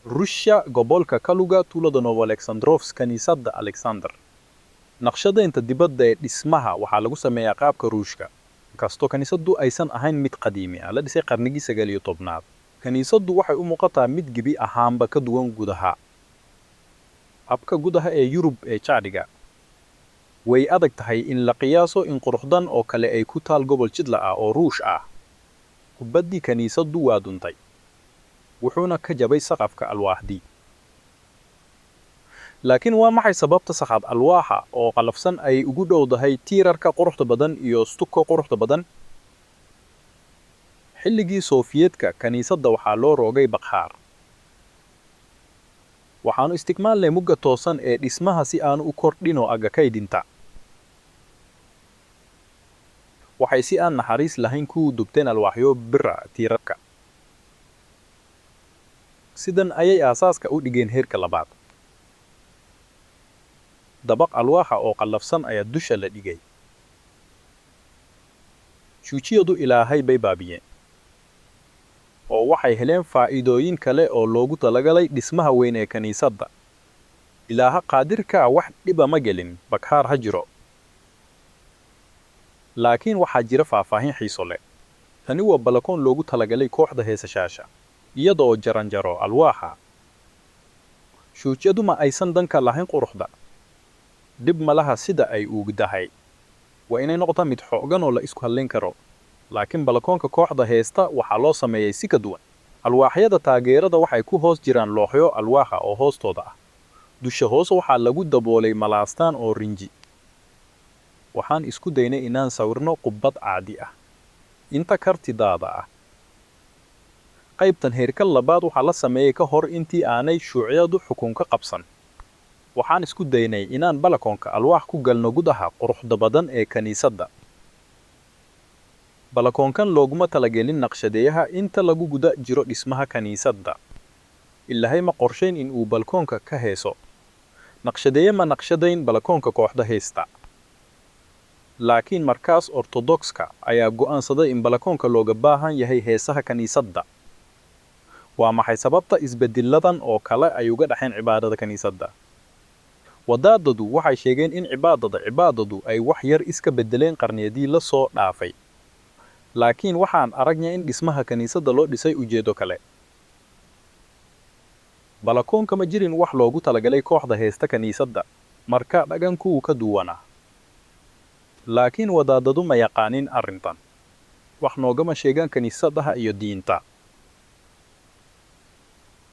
Ruushka gobolka Kaluga tuulada Novoalexandrovsk kaniisadda Alexander. Naqshadaynta dibadda ee dhismaha waxaa lagu sameeyaa qaabka Ruushka. Inkastoo kaniisaddu aysan ahayn mid qadiimi ah, la dhisay qarnigii 19aad. Kaniisaddu waxay u muuqataa mid gebi ahaanba ka duwan gudaha. Habka gudaha ee Yurub ee Caadiga way adag tahay in la qiyaaso in quruxdan oo kale ay ku taal gobol jidla ah oo Ruush ah. Kubaddii kaniisaddu waa duntay, wuxuuna ka jabay saqafka alwaaxdii. laakiin waa maxay sababta saqaf alwaaxa oo qalafsan ay ugu dhowdahay tiirarka quruxda badan iyo stucco quruxda badan? Xilligii Sofiyeedka kaniisadda waxaa loo roogay bakhaar. waxaanu isticmaalnay mugga toosan ee dhismaha si aanu u kordhino aga kaydinta. waxay si aan naxariis lahayn ku dubteen alwaaxyo bira tiirarka. sidan ayay aasaaska u dhigeen heerka labaad. dabaq alwaaxa oo qallafsan ayaa dusha la dhigay. shuujiyadu ilaahay bay baabiyeen, oo waxay heleen faa'iidooyin kale oo loogu talagalay dhismaha weyn ee kaniisadda. ilaaha qaadirka wax dhiba ma gelin, bakhaar ha jiro. laakiin waxaa jira faahfaahin xiiso leh. tani waa balakoon loogu talagalay kooxda heesashaasha, iyadoo jaranjaro alwaaxa. shuujiyadu ma aysan danka lahayn quruxda. dib malaha sida ay ugu dahay. waa inay noqotaa mid xoogan oo la isku halleyn karo. laakiin balakoonka kooxda heesta waxaa loo sameeyay si ka duwan. alwaaxyada taageerada waxay ku hoos jiraan looxyo alwaaxa oo hoostooda ah. dusha hoose waxaa lagu daboolay malaastaan oo rinji. waxaan isku daynay inaan sawirno qubbad caadi ah. inta kartidaada ah. qaybtan heerka labaad waxaa la sameeyay ka hor intii aanay shuuciyadu xukunka qabsan. waxaan isku daynay inaan balakoonka alwaax ku galno gudaha quruxda badan ee kaniisadda. balakoonkan looguma talagelin naqshadeeyaha inta lagu guda jiro dhismaha kaniisadda. ilaahay ma qorshayn in uu balkoonka ka heeso. naqshadeeye ma naqshadayn balakoonka kooxda heesta. laakiin markaas ortodokska ayaa go'aansaday in balakoonka looga baahan yahay heesaha kaniisadda. waa maxay sababta isbedeladan oo kale ay uga dhaxeen cibaadada kaniisadda? wadaadadu waxay sheegeen in cibaadadu ay wax yar iska bedeleen qarniyadii la soo dhaafay. laakiin waxaan aragnay in dhismaha kaniisadda loo dhisay ujeedo kale. balakoonka ma jirin wax loogu talagalay kooxda heesta kaniisadda, marka dhaganku ka duwana. laakiin wadaadadu ma yaqaanin arrintan. wax noogama sheegaan kaniisadaha iyo diinta.